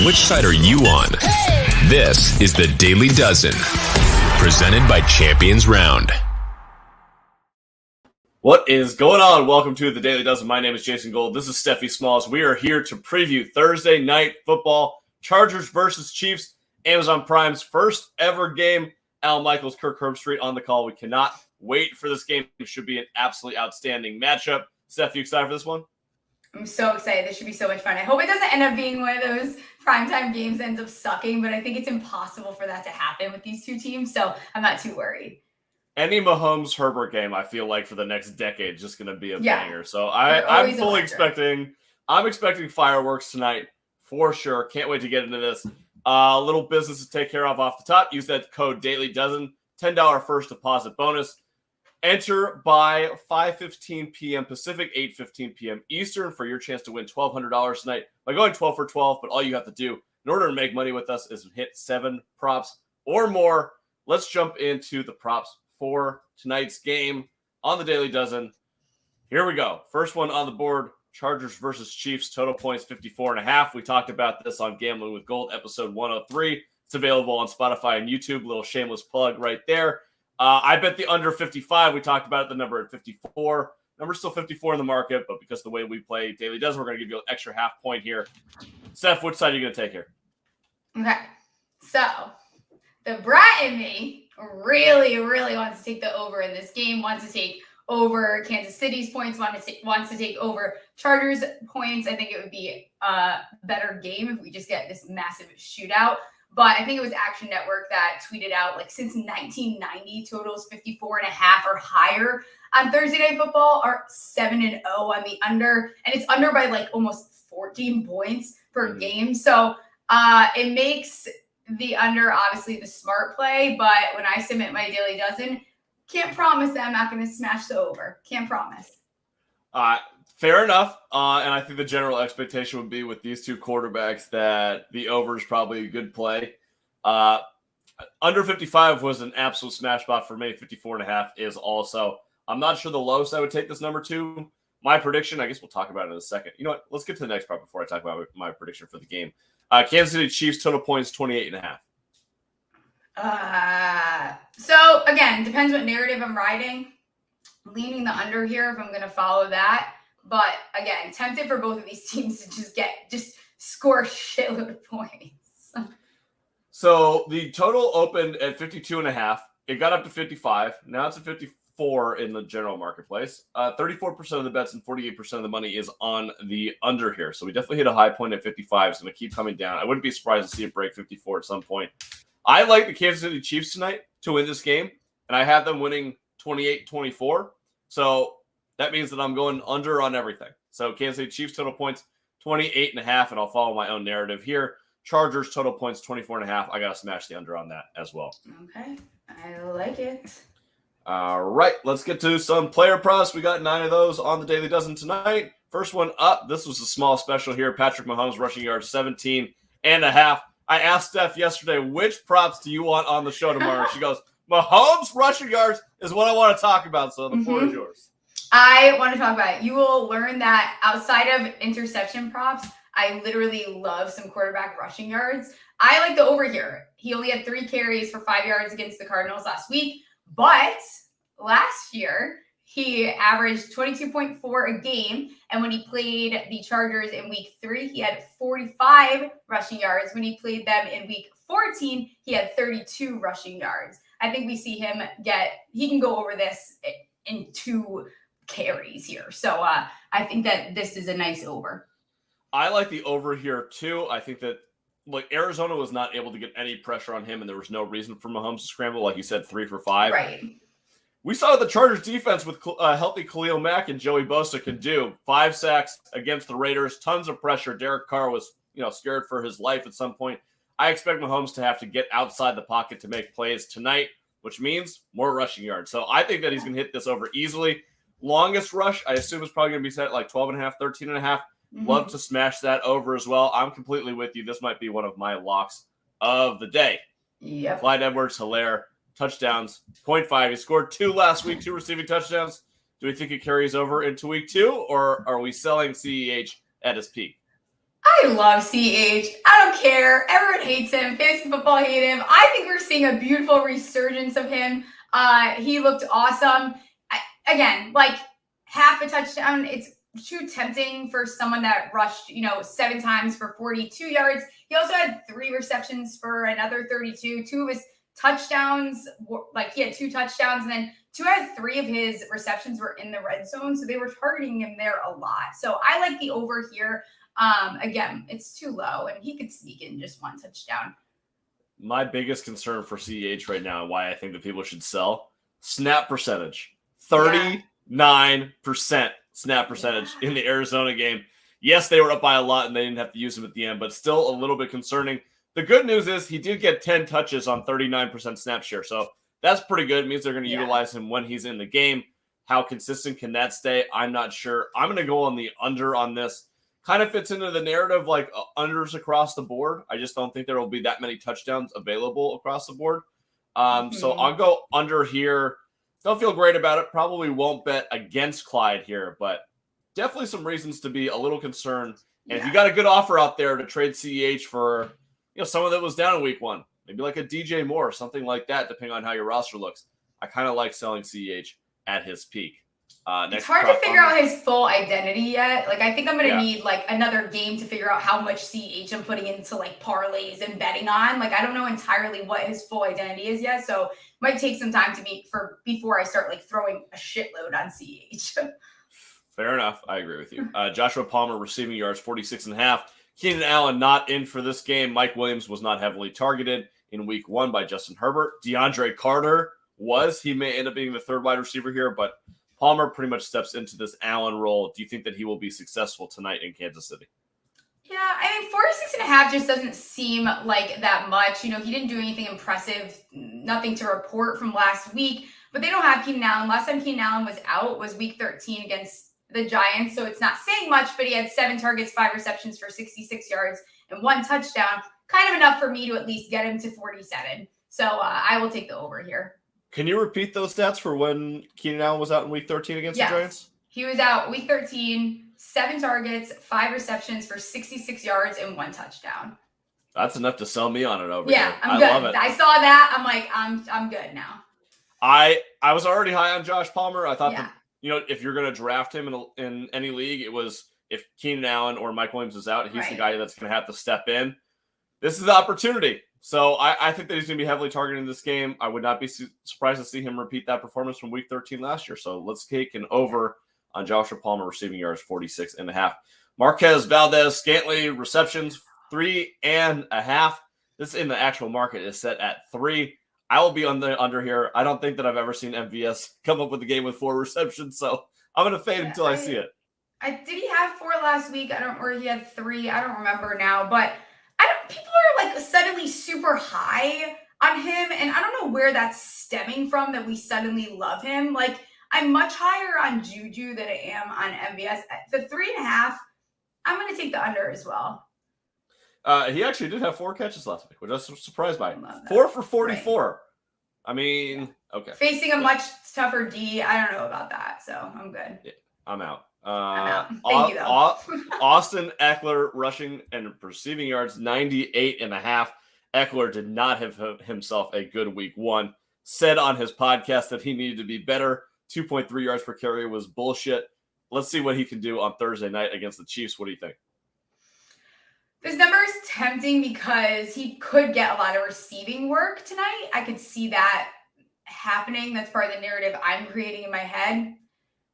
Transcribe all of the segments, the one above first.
Which side are you on? This is the Daily Dozen, presented by Champions Round. What is going on? Welcome to the Daily Dozen. My name is Jason Gold. This is Stephie Smallls. We are here to preview Thursday night football, Chargers versus Chiefs, Amazon Prime's first ever game. Al Michaels, Kirk Herbstreit on the call. We cannot wait for this game. It should be an absolutely outstanding matchup. Steph, you excited for this one? I'm so excited. This should be so much fun. I hope it doesn't end up being one of those primetime games that ends up sucking, but I think it's impossible for that to happen with these two teams, so I'm not too worried. Any Mahomes-Herbert game, I feel like, for the next decade is just going to be a banger. So I'm fully expecting fireworks tonight for sure. Can't wait to get into this. Little business to take care of off the top. Use that code DailyDozen, $10 first deposit bonus. Enter by 5:15 p.m. Pacific, 8:15 p.m. Eastern for your chance to win $1,200 tonight by going 12 for 12. But all you have to do in order to make money with us is hit 7 props or more. Let's jump into the props for tonight's game on the Daily Dozen. Here we go. First one on the board, Chargers versus Chiefs, total points 54.5. We talked about this on Gambling with Gold, episode 103. It's available on Spotify and YouTube. Little shameless plug right there. I bet the under 55. We talked about it, the number at 54. Number's still 54 in the market, but because of the way we play Daily Dozen, we're going to give you an extra half point here. Steph, which side are you going to take here? Okay, so the brat in me really wants to take the over in this game, wants to take over Kansas City's points, wants to take over Chargers points. I think it would be a better game if we just get this massive shootout. But I think it was Action Network that tweeted out, like, since 1990, totals 54.5 or higher on Thursday Night Football are 7-0 on the under. And it's under by, like, almost 14 points per game. So it makes the under obviously the smart play. But when I submit my Daily Dozen, can't promise that I'm not going to smash the over. Can't promise. Fair enough. And I think the general expectation would be with these two quarterbacks that the over is probably a good play. Under 55 was an absolute smash spot for me. 54.5 is also. I'm not sure the lowest I would take this number to. My prediction, I guess we'll talk about it in a second. You know what? Let's get to the next part before I talk about my prediction for the game. Kansas City Chiefs total points 28.5. So again, depends what narrative I'm riding. Leaning the under here if I'm going to follow that. But again, tempted for both of these teams to just score a shitload of points. So the total opened at 52.5. It got up to 55. Now it's at 54 in the general marketplace. 34% of the bets and 48% of the money is on the under here. So we definitely hit a high point at 55. It's going to keep coming down. I wouldn't be surprised to see it break 54 at some point. I like the Kansas City Chiefs tonight to win this game, and I have them winning 28-24. So that means that I'm going under on everything. So Kansas City Chiefs total points 28.5, and I'll follow my own narrative here. Chargers total points 24.5. I got to smash the under on that as well. Okay, I like it. All right, let's get to some player props. We got 9 of those on the Daily Dozen tonight. First one up, this was a small special here. Patrick Mahomes rushing yards 17.5. I asked Steph yesterday, which props do you want on the show tomorrow? She goes, Mahomes rushing yards is what I want to talk about. So the floor is yours. I want to talk about it. You will learn that outside of interception props, I literally love some quarterback rushing yards. I like the over here. He only had 3 carries for 5 yards against the Cardinals last week. But last year, he averaged 22.4 a game. And when he played the Chargers in week 3, he had 45 rushing yards. When he played them in week 14, he had 32 rushing yards. I think we see him he can go over this in 2 carries here. So I think that this is a nice over. I like the over here too. I think that Arizona was not able to get any pressure on him, and there was no reason for Mahomes to scramble. Like you said, 3 for 5. Right. We saw the Chargers defense with healthy Khalil Mack and Joey Bosa can do. 5 sacks against the Raiders, tons of pressure. Derek Carr was, scared for his life at some point. I expect Mahomes to have to get outside the pocket to make plays tonight, which means more rushing yards. So I think that he's going to hit this over easily. Longest rush, I assume, is probably going to be set at like 12.5, 13.5. Mm-hmm. Love to smash that over as well. I'm completely with you. This might be one of my locks of the day. Yep. Clyde Edwards-Helaire, touchdowns, 0.5. He scored 2 last week, 2 receiving touchdowns. Do we think it carries over into week 2, or are we selling CEH at his peak? I love CH. I don't care. Everyone hates him. Fantasy football hate him. I think we're seeing a beautiful resurgence of him. He looked awesome. Again, like half a touchdown. It's too tempting for someone that rushed, 7 times for 42 yards. He also had 3 receptions for another 32. 2 of his touchdowns, like he had 2 touchdowns, and then 2 out of 3 of his receptions were in the red zone. So they were targeting him there a lot. So I like the over here. Again, it's too low, and he could sneak in just 1 touchdown. My biggest concern for CEH right now, and why I think that people should sell, snap percentage. 39% snap percentage in the Arizona game. Yes, they were up by a lot, and they didn't have to use him at the end, but still a little bit concerning. The good news is he did get 10 touches on 39% snap share, so that's pretty good. It means they're going to utilize him when he's in the game. How consistent can that stay? I'm not sure. I'm going to go on the under on this. Kind of fits into the narrative like unders across the board. I just don't think there will be that many touchdowns available across the board. So I'll go under here. Don't feel great about it. Probably won't bet against Clyde here, but definitely some reasons to be a little concerned. And if you got a good offer out there to trade CEH for, someone that was down in week 1, maybe like a DJ Moore or something like that, depending on how your roster looks, I kind of like selling CEH at his peak. It's hard to figure out his full identity yet. Like, I think I'm going to need like another game to figure out how much CH I'm putting into like parlays and betting on. Like, I don't know entirely what his full identity is yet. So it might take some time before I start like throwing a shitload on CH. Fair enough. I agree with you. Joshua Palmer receiving yards, 46.5. Keenan Allen not in for this game. Mike Williams was not heavily targeted in week 1 by Justin Herbert. DeAndre Carter he may end up being the 3rd wide receiver here, but Palmer pretty much steps into this Allen role. Do you think that he will be successful tonight in Kansas City? Yeah, I mean, 46.5 just doesn't seem like that much. He didn't do anything impressive, nothing to report from last week, but they don't have Keenan Allen. Last time Keenan Allen was out was week 13 against the Giants, so it's not saying much, but he had 7 targets, 5 receptions for 66 yards and 1 touchdown. Kind of enough for me to at least get him to 47. So I will take the over here. Can you repeat those stats for when Keenan Allen was out in week 13 against the Giants? He was out week 13, 7 targets, 5 receptions for 66 yards and 1 touchdown. That's enough to sell me on it over here. I'm good. Love it. I saw that. I'm like, I'm good now. I was already high on Josh Palmer. I thought that, if you're going to draft him in any league, it was if Keenan Allen or Mike Williams is out, he's the guy that's going to have to step in. This is the opportunity. So I think that he's going to be heavily targeted in this game. I would not be surprised to see him repeat that performance from week 13 last year. So let's take an over on Joshua Palmer receiving yards, 46.5. Marquez Valdez-Scantling receptions, 3.5. This in the actual market is set at 3. I will be on the under here. I don't think that I've ever seen MVS come up with a game with 4 receptions. So I'm going to fade until I see it. Did he have 4 last week? Or he had 3. I don't remember now, but people are like suddenly super high on him, and I don't know where that's stemming from that we suddenly love him. Like, I'm much higher on Juju than I am on MVS. The 3.5, I'm going to take the under as well. He actually did have 4 catches last week, which I was surprised by. 4 for 44. Right. I mean, okay. Facing a much tougher D, I don't know about that, so I'm good. Yeah, I'm out. Thank you, though. Austin Eckler rushing and receiving yards, 98.5. Eckler did not have himself a good week 1. Said on his podcast that he needed to be better. 2.3 yards per carry was bullshit. Let's see what he can do on Thursday night against the Chiefs. What do you think? This number is tempting because he could get a lot of receiving work tonight. I could see that happening. That's part of the narrative I'm creating in my head.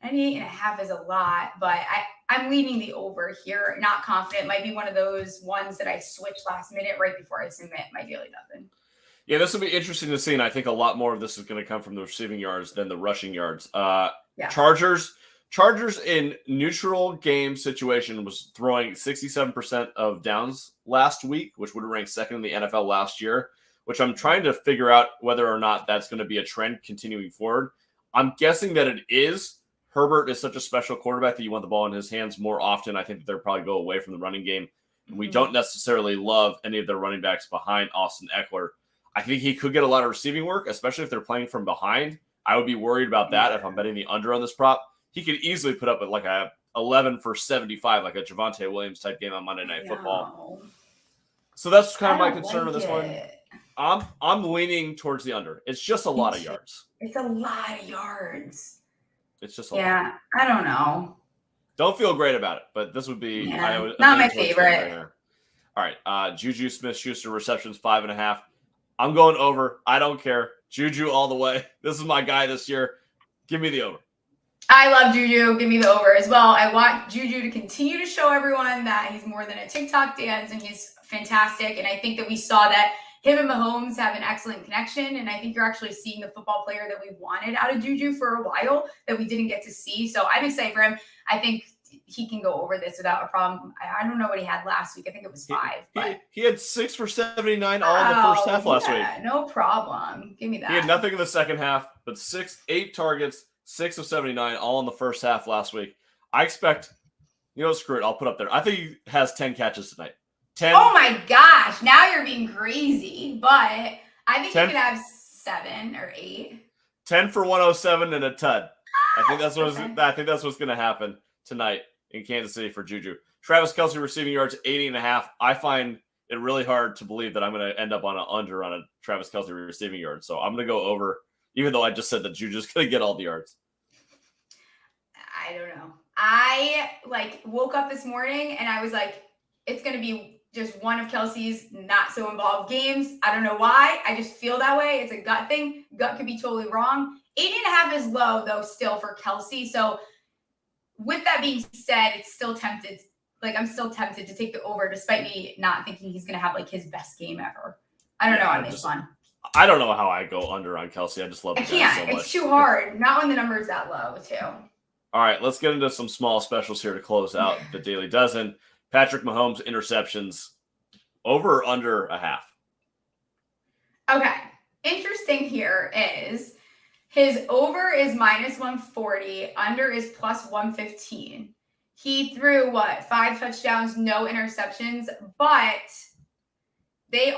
98.5 is a lot, but I'm leaning the over here. Not confident. Might be one of those ones that I switch last minute right before I submit my daily dozen. Yeah, this will be interesting to see, and I think a lot more of this is going to come from the receiving yards than the rushing yards. Chargers in neutral game situation was throwing 67% of downs last week, which would have ranked second in the NFL last year, which I'm trying to figure out whether or not that's going to be a trend continuing forward. I'm guessing that it is. Herbert is such a special quarterback that you want the ball in his hands more often. I think that they'll probably go away from the running game. And we don't necessarily love any of their running backs behind Austin Eckler. I think he could get a lot of receiving work, especially if they're playing from behind. I would be worried about that if I'm betting the under on this prop. He could easily put up like a 11 for 75, like a Javonte Williams type game on Monday Night Football. So that's kind of my concern with this one. I'm leaning towards the under. It's just a lot of yards. It's a lot of yards. It's just a lot. Yeah, I don't know. Don't feel great about it, but this would be not my favorite. All right, Juju Smith-Schuster receptions 5.5. I'm going over. I don't care. Juju all the way. This is my guy this year. Give me the over. I love Juju. Give me the over as well. I want Juju to continue to show everyone that he's more than a TikTok dance, and he's fantastic. And I think that we saw that him and Mahomes have an excellent connection, and I think you're actually seeing the football player that we wanted out of Juju for a while that we didn't get to see. So I'm excited for him. I think he can go over this without a problem. I don't know what he had last week. I think it was 5. He had 6 for 79 all in the first half last week. No problem. Give me that. He had nothing in the second half, but 8 targets, 6 of 79 all in the first half last week. I expect, screw it. I'll put up there. I think he has 10 catches tonight. 10. Oh my gosh. Now you're being crazy, but I think he could have 7 or 8. 10 for 107 and a tud. I think that's what's going to happen tonight in Kansas City for Juju. Travis Kelce receiving yards 80.5. I find it really hard to believe that I'm going to end up on an under on a Travis Kelce receiving yard. So I'm going to go over, even though I just said that Juju's going to get all the yards. I don't know. I woke up this morning and I was like, it's going to be just one of Kelce's not so involved games. I don't know why. I just feel that way. It's a gut thing. Gut could be totally wrong. 80.5 is low though, still for Kelce. So with that being said, it's still tempted. I'm still tempted to take the over despite me not thinking he's going to have his best game ever. I don't know on this one. I don't know how I go under on Kelce. I just love it so much. It's too hard. Not when the number is that low too. All right, let's get into some small specials here to close out the Daily Dozen. Patrick Mahomes interceptions over or under a half. Okay. Interesting here is his over is -140, under is +115. He threw 5 touchdowns, no interceptions, but they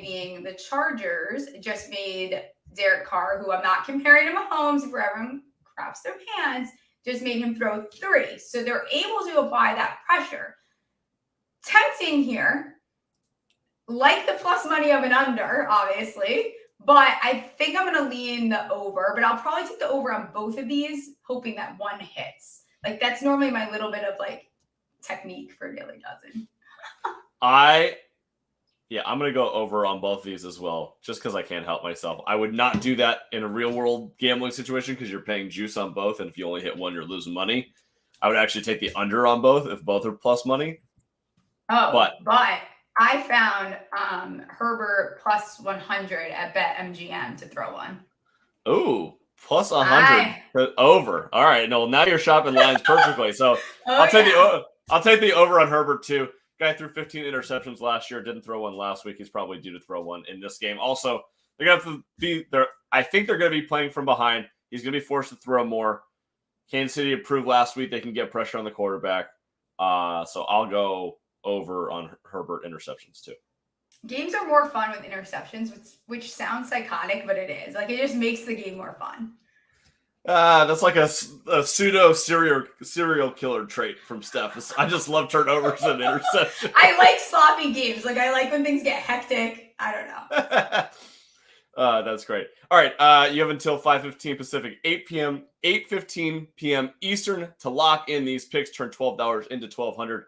being the Chargers, just made Derek Carr, who I'm not comparing to Mahomes for everyone craps their pants, just made him throw 3. So they're able to apply that pressure. Tempting here, like the plus money of an under, obviously, but I think I'm going to lean the over, but I'll probably take the over on both of these, hoping that one hits. That's normally my little bit of technique for Daily Dozen. I'm going to go over on both of these as well, just because I can't help myself. I would not do that in a real world gambling situation because you're paying juice on both. And if you only hit one, you're losing money. I would actually take the under on both if both are plus money. Oh, but I found Herbert plus 100 at BetMGM to throw one. Ooh, plus 100 over. All right. No, now you're shopping lines perfectly. So I'll take the over on Herbert too. Guy threw 15 interceptions last year. Didn't throw one last week. He's probably due to throw one in this game. Also, they're going to have to be there. I think they're going to be playing from behind. He's going to be forced to throw more. Kansas City proved last week they can get pressure on the quarterback. So I'll go over on Herbert interceptions too. Games are more fun with interceptions, which sounds psychotic, but it is. It just makes the game more fun. That's like a pseudo serial killer trait from Steph. I just love turnovers and interceptions. I like sloppy games. I like when things get hectic. I don't know. That's great. All right. You have until 5:15 Pacific, 8:15 p.m. Eastern to lock in these picks. Turn $12 into $1,200.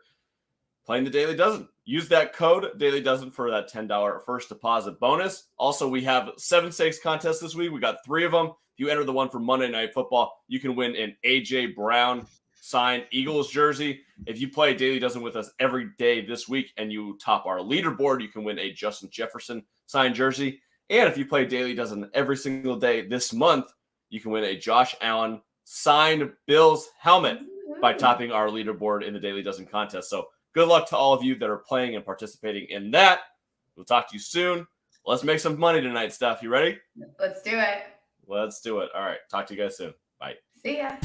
Playing the Daily Dozen. Use that code Daily Dozen for that $10 first deposit bonus. Also, we have 7 stakes contests this week. We got 3 of them. If you enter the one for Monday Night Football, you can win an A.J. Brown signed Eagles jersey. If you play Daily Dozen with us every day this week and you top our leaderboard, you can win a Justin Jefferson signed jersey. And if you play Daily Dozen every single day this month, you can win a Josh Allen signed Bills helmet by topping our leaderboard in the Daily Dozen contest. So good luck to all of you that are playing and participating in that. We'll talk to you soon. Let's make some money tonight, Steph. You ready? Let's do it. Let's do it. All right. Talk to you guys soon. Bye. See ya.